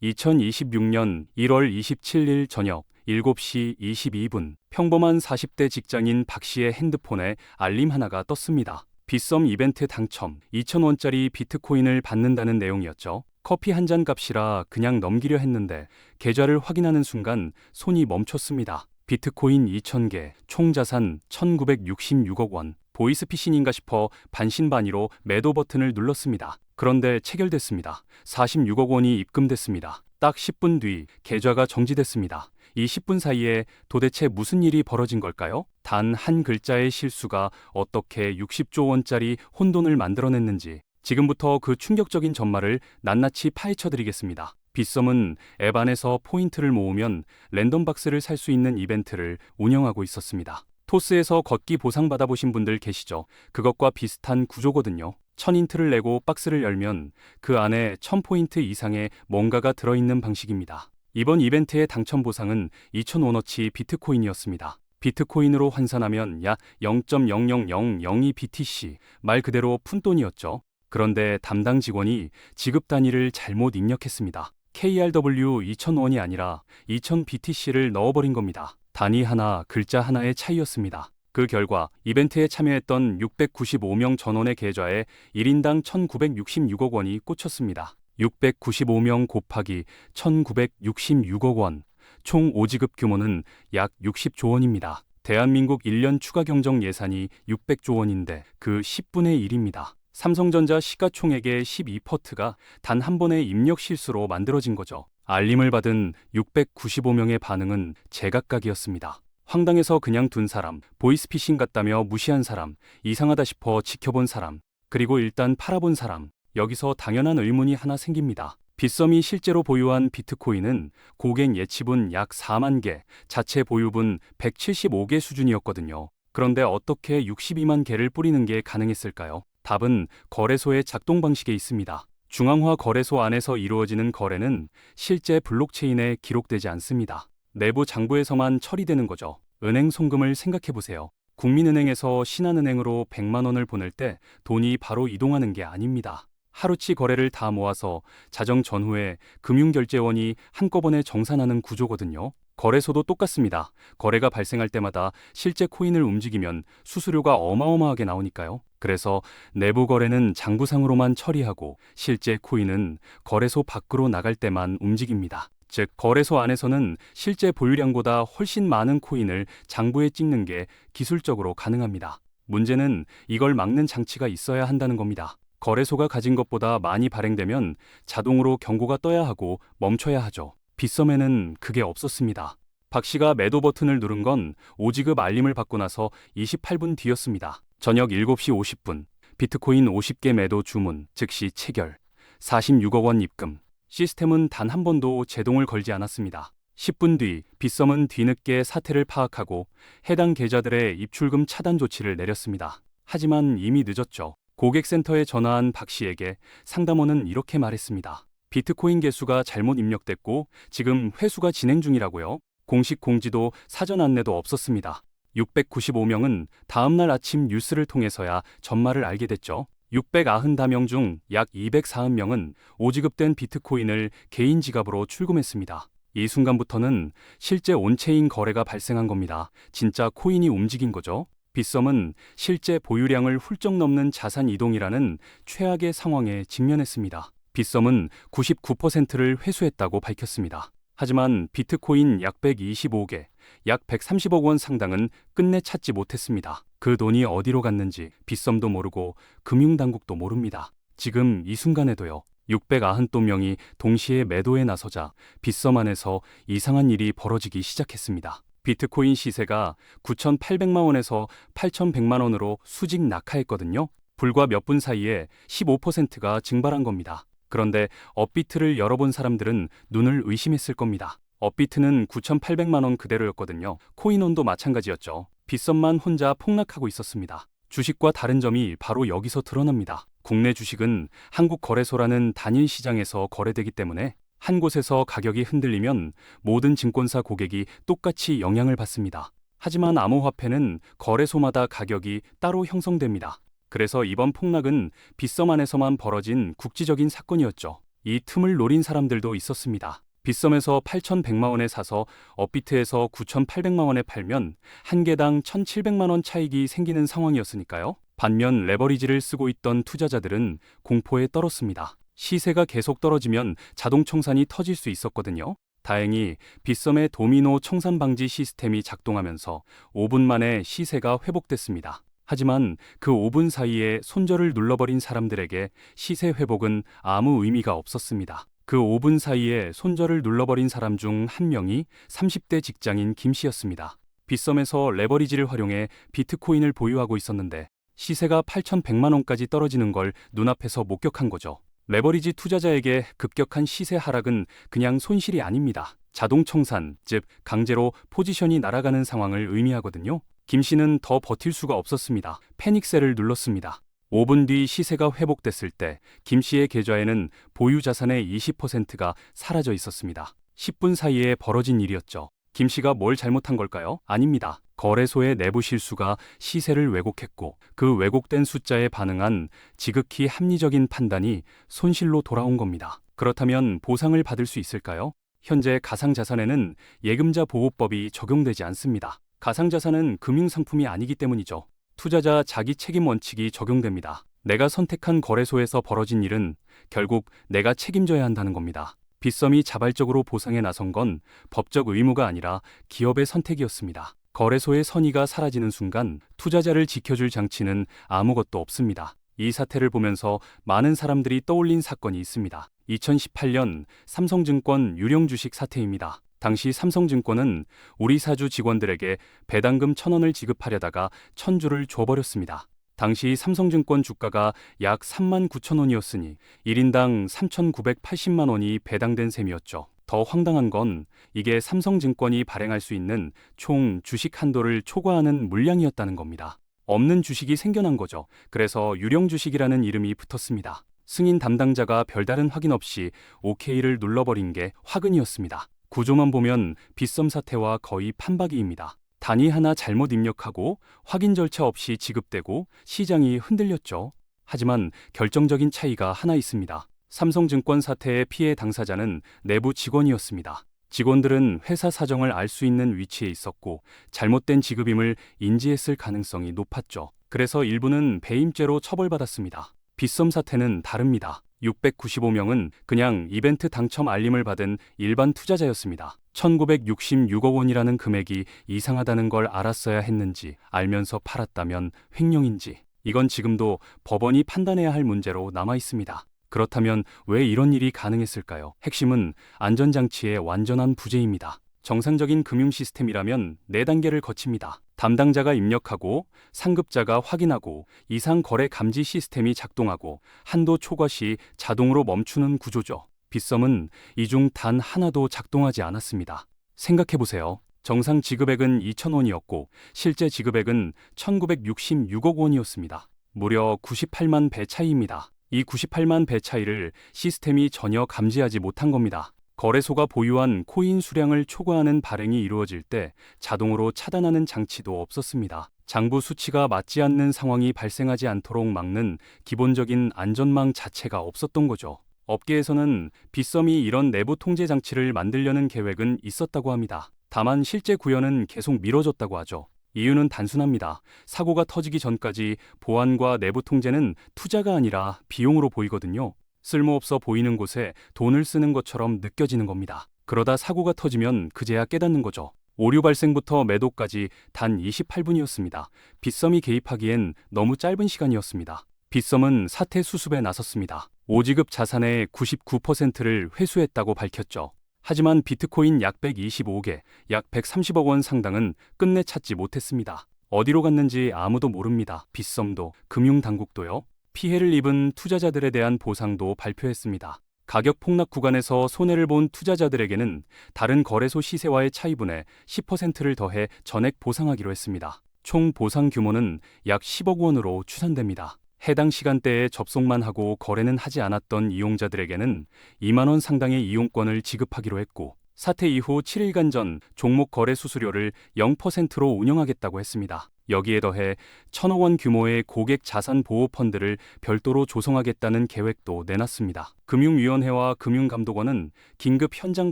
2026년 1월 27일 저녁 7시 22분, 평범한 40대 직장인 박 씨의 핸드폰에 알림 하나가 떴습니다. 빗썸 이벤트 당첨, 2,000원짜리 비트코인을 받는다는 내용이었죠. 커피 한 잔 값이라 그냥 넘기려 했는데 계좌를 확인하는 순간 손이 멈췄습니다. 비트코인 2,000개, 총 자산 1,966억 원. 보이스피싱인가 싶어 반신반의로 매도 버튼을 눌렀습니다. 그런데 체결됐습니다. 46억 원이 입금됐습니다. 딱 10분 뒤 계좌가 정지됐습니다. 이 10분 사이에 도대체 무슨 일이 벌어진 걸까요? 단 한 글자의 실수가 어떻게 60조 원짜리 혼돈을 만들어냈는지 지금부터 그 충격적인 전말을 낱낱이 파헤쳐드리겠습니다. 빗썸은 앱 안에서 포인트를 모으면 랜덤 박스를 살 수 있는 이벤트를 운영하고 있었습니다. 토스에서 걷기 보상 받아보신 분들 계시죠? 그것과 비슷한 구조거든요. 1000인트를 내고 박스를 열면 그 안에 1000포인트 이상의 뭔가가 들어있는 방식입니다. 이번 이벤트의 당첨 보상은 2,000원어치 비트코인이었습니다. 비트코인으로 환산하면 약 0.00002 BTC, 말 그대로 푼돈이었죠. 그런데 담당 직원이 지급 단위를 잘못 입력했습니다. KRW 2,000원이 아니라 2,000 BTC를 넣어버린 겁니다. 단위 하나, 글자 하나의 차이였습니다. 그 결과 이벤트에 참여했던 695명 전원의 계좌에 1인당 1,966억 원이 꽂혔습니다. 695명 곱하기 1,966억 원, 총 오지급 규모는 약 60조 원입니다. 대한민국 1년 추가 경정 예산이 600조 원인데 그 10분의 1입니다. 삼성전자 시가총액의 12%가 단 한 번의 입력 실수로 만들어진 거죠. 알림을 받은 695명의 반응은 제각각이었습니다. 황당해서 그냥 둔 사람, 보이스피싱 같다며 무시한 사람, 이상하다 싶어 지켜본 사람, 그리고 일단 팔아본 사람. 여기서 당연한 의문이 하나 생깁니다. 빗썸이 실제로 보유한 비트코인은 고객 예치분 약 4만 개, 자체 보유분 175개 수준이었거든요. 그런데 어떻게 62만 개를 뿌리는 게 가능했을까요? 답은 거래소의 작동 방식에 있습니다. 중앙화 거래소 안에서 이루어지는 거래는 실제 블록체인에 기록되지 않습니다. 내부 장부에서만 처리되는 거죠. 은행 송금을 생각해보세요. 국민은행에서 신한은행으로 100만 원을 보낼 때 돈이 바로 이동하는 게 아닙니다. 하루치 거래를 다 모아서 자정 전후에 금융결제원이 한꺼번에 정산하는 구조거든요. 거래소도 똑같습니다. 거래가 발생할 때마다 실제 코인을 움직이면 수수료가 어마어마하게 나오니까요. 그래서 내부 거래는 장부상으로만 처리하고 실제 코인은 거래소 밖으로 나갈 때만 움직입니다. 즉, 거래소 안에서는 실제 보유량보다 훨씬 많은 코인을 장부에 찍는 게 기술적으로 가능합니다. 문제는 이걸 막는 장치가 있어야 한다는 겁니다. 거래소가 가진 것보다 많이 발행되면 자동으로 경고가 떠야 하고 멈춰야 하죠. 빗썸에는 그게 없었습니다. 박 씨가 매도 버튼을 누른 건 오지급 알림을 받고 나서 28분 뒤였습니다. 저녁 7시 50분, 비트코인 50개 매도 주문, 즉시 체결, 46억 원 입금. 시스템은 단 한 번도 제동을 걸지 않았습니다. 10분 뒤, 빗썸은 뒤늦게 사태를 파악하고 해당 계좌들의 입출금 차단 조치를 내렸습니다. 하지만 이미 늦었죠. 고객센터에 전화한 박 씨에게 상담원은 이렇게 말했습니다. 비트코인 개수가 잘못 입력됐고 지금 회수가 진행 중이라고요. 공식 공지도 사전 안내도 없었습니다. 695명은 다음날 아침 뉴스를 통해서야 전말을 알게 됐죠. 690명 중 약 240명은 오지급된 비트코인을 개인 지갑으로 출금했습니다. 이 순간부터는 실제 온체인 거래가 발생한 겁니다. 진짜 코인이 움직인 거죠. 빗썸은 실제 보유량을 훌쩍 넘는 자산 이동이라는 최악의 상황에 직면했습니다. 빗썸은 99%를 회수했다고 밝혔습니다. 하지만 비트코인 약 125개, 약 130억 원 상당은 끝내 찾지 못했습니다. 그 돈이 어디로 갔는지 빗썸도 모르고 금융당국도 모릅니다. 지금 이 순간에도요. 690명이 동시에 매도에 나서자 빗썸 안에서 이상한 일이 벌어지기 시작했습니다. 비트코인 시세가 9,800만 원에서 8,100만 원으로 수직 낙하했거든요. 불과 몇 분 사이에 15%가 증발한 겁니다. 그런데 업비트를 열어본 사람들은 눈을 의심했을 겁니다. 업비트는 9,800만 원 그대로였거든요. 코인원도 마찬가지였죠. 빗썸만 혼자 폭락하고 있었습니다. 주식과 다른 점이 바로 여기서 드러납니다. 국내 주식은 한국 거래소라는 단일 시장에서 거래되기 때문에 한 곳에서 가격이 흔들리면 모든 증권사 고객이 똑같이 영향을 받습니다. 하지만 암호화폐는 거래소마다 가격이 따로 형성됩니다. 그래서 이번 폭락은 빗썸 안에서만 벌어진 국지적인 사건이었죠. 이 틈을 노린 사람들도 있었습니다. 빗썸에서 8,100만 원에 사서 업비트에서 9,800만 원에 팔면 한 개당 1,700만 원 차익이 생기는 상황이었으니까요. 반면 레버리지를 쓰고 있던 투자자들은 공포에 떨었습니다. 시세가 계속 떨어지면 자동 청산이 터질 수 있었거든요. 다행히 빗썸의 도미노 청산 방지 시스템이 작동하면서 5분 만에 시세가 회복됐습니다. 하지만 그 5분 사이에 손절을 눌러버린 사람들에게 시세 회복은 아무 의미가 없었습니다. 그 5분 사이에 손절을 눌러버린 사람 중 한 명이 30대 직장인 김 씨였습니다. 빗썸에서 레버리지를 활용해 비트코인을 보유하고 있었는데 시세가 8,100만 원까지 떨어지는 걸 눈앞에서 목격한 거죠. 레버리지 투자자에게 급격한 시세 하락은 그냥 손실이 아닙니다. 자동 청산, 즉 강제로 포지션이 날아가는 상황을 의미하거든요. 김 씨는 더 버틸 수가 없었습니다. 패닉셀을 눌렀습니다. 5분 뒤 시세가 회복됐을 때 김 씨의 계좌에는 보유 자산의 20%가 사라져 있었습니다. 10분 사이에 벌어진 일이었죠. 김 씨가 뭘 잘못한 걸까요? 아닙니다. 거래소의 내부 실수가 시세를 왜곡했고 그 왜곡된 숫자에 반응한 지극히 합리적인 판단이 손실로 돌아온 겁니다. 그렇다면 보상을 받을 수 있을까요? 현재 가상자산에는 예금자 보호법이 적용되지 않습니다. 가상자산은 금융상품이 아니기 때문이죠. 투자자 자기 책임 원칙이 적용됩니다. 내가 선택한 거래소에서 벌어진 일은 결국 내가 책임져야 한다는 겁니다. 빗썸이 자발적으로 보상에 나선 건 법적 의무가 아니라 기업의 선택이었습니다. 거래소의 선의가 사라지는 순간 투자자를 지켜줄 장치는 아무것도 없습니다. 이 사태를 보면서 많은 사람들이 떠올린 사건이 있습니다. 2018년 삼성증권 유령 주식 사태입니다. 당시 삼성증권은 우리 사주 직원들에게 배당금 1,000원을 지급하려다가 1,000주를 줘버렸습니다. 당시 삼성증권 주가가 약 39,000원이었으니 1인당 3,980만 원이 배당된 셈이었죠. 더 황당한 건 이게 삼성증권이 발행할 수 있는 총 주식 한도를 초과하는 물량이었다는 겁니다. 없는 주식이 생겨난 거죠. 그래서 유령 주식이라는 이름이 붙었습니다. 승인 담당자가 별다른 확인 없이 OK를 눌러버린 게 화근이었습니다. 구조만 보면 빗썸 사태와 거의 판박이입니다. 단위 하나 잘못 입력하고 확인 절차 없이 지급되고 시장이 흔들렸죠. 하지만 결정적인 차이가 하나 있습니다. 삼성증권 사태의 피해 당사자는 내부 직원이었습니다. 직원들은 회사 사정을 알 수 있는 위치에 있었고 잘못된 지급임을 인지했을 가능성이 높았죠. 그래서 일부는 배임죄로 처벌받았습니다. 빗썸 사태는 다릅니다. 695명은 그냥 이벤트 당첨 알림을 받은 일반 투자자였습니다. 1966억 원이라는 금액이 이상하다는 걸 알았어야 했는지 알면서 팔았다면 횡령인지 이건 지금도 법원이 판단해야 할 문제로 남아 있습니다. 그렇다면 왜 이런 일이 가능했을까요? 핵심은 안전장치의 완전한 부재입니다. 정상적인 금융 시스템이라면 4단계를 거칩니다. 담당자가 입력하고 상급자가 확인하고 이상 거래 감지 시스템이 작동하고 한도 초과 시 자동으로 멈추는 구조죠. 빗썸은 이 중 단 하나도 작동하지 않았습니다. 생각해보세요. 정상 지급액은 2,000원이었고 실제 지급액은 1,966억 원이었습니다. 무려 98만 배 차이입니다. 이 98만 배 차이를 시스템이 전혀 감지하지 못한 겁니다. 거래소가 보유한 코인 수량을 초과하는 발행이 이루어질 때 자동으로 차단하는 장치도 없었습니다. 장부 수치가 맞지 않는 상황이 발생하지 않도록 막는 기본적인 안전망 자체가 없었던 거죠. 업계에서는 빗썸이 이런 내부 통제 장치를 만들려는 계획은 있었다고 합니다. 다만 실제 구현은 계속 미뤄졌다고 하죠. 이유는 단순합니다. 사고가 터지기 전까지 보안과 내부 통제는 투자가 아니라 비용으로 보이거든요. 쓸모없어 보이는 곳에 돈을 쓰는 것처럼 느껴지는 겁니다. 그러다 사고가 터지면 그제야 깨닫는 거죠. 오류 발생부터 매도까지 단 28분이었습니다. 빗썸이 개입하기엔 너무 짧은 시간이었습니다. 빗썸은 사태 수습에 나섰습니다. 5지급 자산의 99%를 회수했다고 밝혔죠. 하지만 비트코인 약 125개, 약 130억 원 상당은 끝내 찾지 못했습니다. 어디로 갔는지 아무도 모릅니다. 빗썸도, 금융당국도요. 피해를 입은 투자자들에 대한 보상도 발표했습니다. 가격 폭락 구간에서 손해를 본 투자자들에게는 다른 거래소 시세와의 차이분의 10%를 더해 전액 보상하기로 했습니다. 총 보상 규모는 약 10억 원으로 추산됩니다. 해당 시간대에 접속만 하고 거래는 하지 않았던 이용자들에게는 2만 원 상당의 이용권을 지급하기로 했고 사태 이후 7일간 전 종목 거래 수수료를 0%로 운영하겠다고 했습니다. 여기에 더해 1,000억 원 규모의 고객 자산 보호 펀드를 별도로 조성하겠다는 계획도 내놨습니다. 금융위원회와 금융감독원은 긴급 현장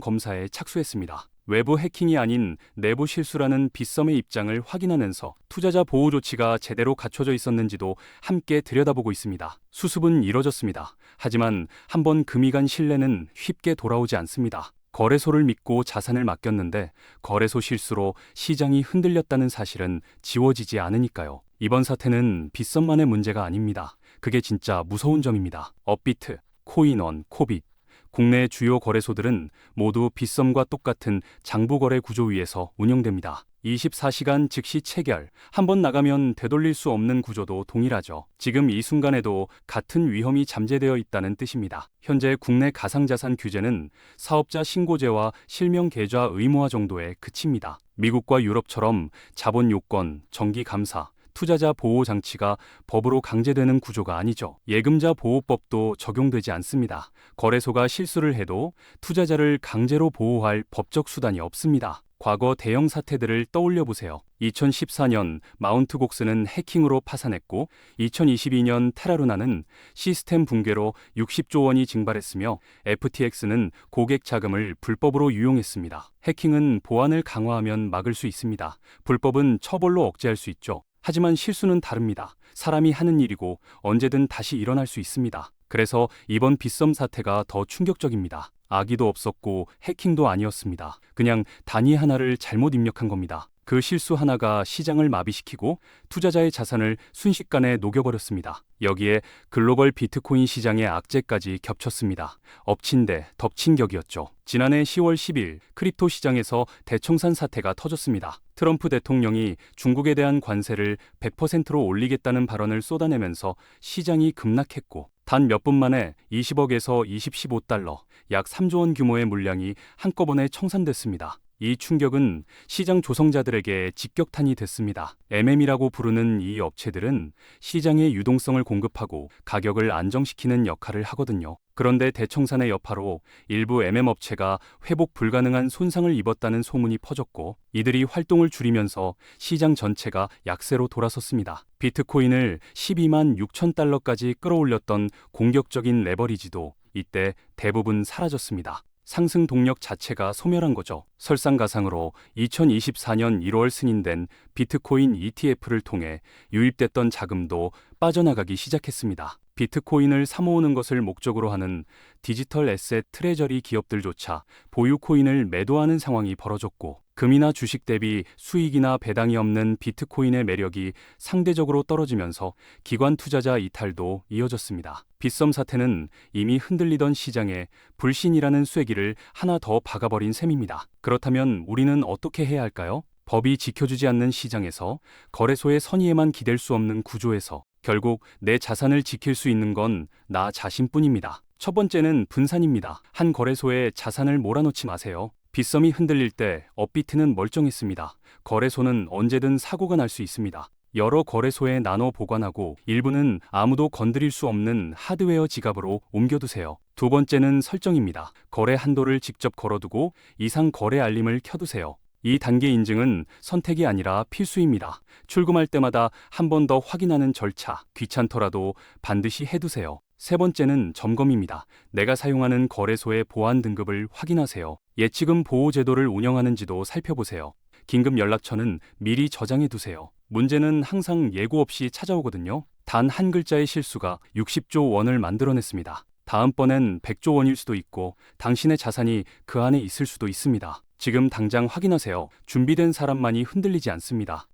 검사에 착수했습니다. 외부 해킹이 아닌 내부 실수라는 빗썸의 입장을 확인하면서 투자자 보호 조치가 제대로 갖춰져 있었는지도 함께 들여다보고 있습니다. 수습은 이뤄졌습니다. 하지만 한번 금이 간 신뢰는 쉽게 돌아오지 않습니다. 거래소를 믿고 자산을 맡겼는데 거래소 실수로 시장이 흔들렸다는 사실은 지워지지 않으니까요. 이번 사태는 빗썸만의 문제가 아닙니다. 그게 진짜 무서운 점입니다. 업비트, 코인원, 코빗 국내 주요 거래소들은 모두 빗썸과 똑같은 장부거래 구조 위에서 운영됩니다. 24시간 즉시 체결, 한번 나가면 되돌릴 수 없는 구조도 동일하죠. 지금 이 순간에도 같은 위험이 잠재되어 있다는 뜻입니다. 현재 국내 가상자산 규제는 사업자 신고제와 실명 계좌 의무화 정도에 그칩니다. 미국과 유럽처럼 자본 요건, 정기 감사, 투자자 보호 장치가 법으로 강제되는 구조가 아니죠. 예금자 보호법도 적용되지 않습니다. 거래소가 실수를 해도 투자자를 강제로 보호할 법적 수단이 없습니다. 과거 대형 사태들을 떠올려 보세요. 2014년 마운트곡스는 해킹으로 파산했고 2022년 테라루나는 시스템 붕괴로 60조 원이 증발했으며 FTX는 고객 자금을 불법으로 유용했습니다. 해킹은 보안을 강화하면 막을 수 있습니다. 불법은 처벌로 억제할 수 있죠. 하지만 실수는 다릅니다. 사람이 하는 일이고 언제든 다시 일어날 수 있습니다. 그래서 이번 빗썸 사태가 더 충격적입니다. 악의도 없었고 해킹도 아니었습니다. 그냥 단위 하나를 잘못 입력한 겁니다. 그 실수 하나가 시장을 마비시키고 투자자의 자산을 순식간에 녹여버렸습니다. 여기에 글로벌 비트코인 시장의 악재까지 겹쳤습니다. 엎친 데 덮친 격이었죠. 지난해 10월 10일 크립토 시장에서 대청산 사태가 터졌습니다. 트럼프 대통령이 중국에 대한 관세를 100%로 올리겠다는 발언을 쏟아내면서 시장이 급락했고 단 몇 분 만에 20억에서 15달러, 약 3조 원 규모의 물량이 한꺼번에 청산됐습니다. 이 충격은 시장 조성자들에게 직격탄이 됐습니다. MM이라고 부르는 이 업체들은 시장의 유동성을 공급하고 가격을 안정시키는 역할을 하거든요. 그런데 대청산의 여파로 일부 MM 업체가 회복 불가능한 손상을 입었다는 소문이 퍼졌고 이들이 활동을 줄이면서 시장 전체가 약세로 돌아섰습니다. 비트코인을 12만 6천 달러까지 끌어올렸던 공격적인 레버리지도 이때 대부분 사라졌습니다. 상승 동력 자체가 소멸한 거죠. 설상가상으로 2024년 1월 승인된 비트코인 ETF를 통해 유입됐던 자금도 빠져나가기 시작했습니다. 비트코인을 사모으는 것을 목적으로 하는 디지털 에셋 트레저리 기업들조차 보유 코인을 매도하는 상황이 벌어졌고 금이나 주식 대비 수익이나 배당이 없는 비트코인의 매력이 상대적으로 떨어지면서 기관 투자자 이탈도 이어졌습니다. 빗썸 사태는 이미 흔들리던 시장에 불신이라는 쐐기를 하나 더 박아버린 셈입니다. 그렇다면 우리는 어떻게 해야 할까요? 법이 지켜주지 않는 시장에서 거래소의 선의에만 기댈 수 없는 구조에서 결국 내 자산을 지킬 수 있는 건 나 자신뿐입니다. 첫 번째는 분산입니다. 한 거래소에 자산을 몰아넣지 마세요. 빗썸이 흔들릴 때 업비트는 멀쩡했습니다. 거래소는 언제든 사고가 날 수 있습니다. 여러 거래소에 나눠 보관하고 일부는 아무도 건드릴 수 없는 하드웨어 지갑으로 옮겨두세요. 두 번째는 설정입니다. 거래 한도를 직접 걸어두고 이상 거래 알림을 켜두세요. 이 단계 인증은 선택이 아니라 필수입니다. 출금할 때마다 한 번 더 확인하는 절차, 귀찮더라도 반드시 해두세요. 세 번째는 점검입니다. 내가 사용하는 거래소의 보안 등급을 확인하세요. 예치금 보호 제도를 운영하는지도 살펴보세요. 긴급 연락처는 미리 저장해 두세요. 문제는 항상 예고 없이 찾아오거든요. 단 한 글자의 실수가 60조 원을 만들어냈습니다. 다음번엔 100조 원일 수도 있고 당신의 자산이 그 안에 있을 수도 있습니다. 지금 당장 확인하세요. 준비된 사람만이 흔들리지 않습니다.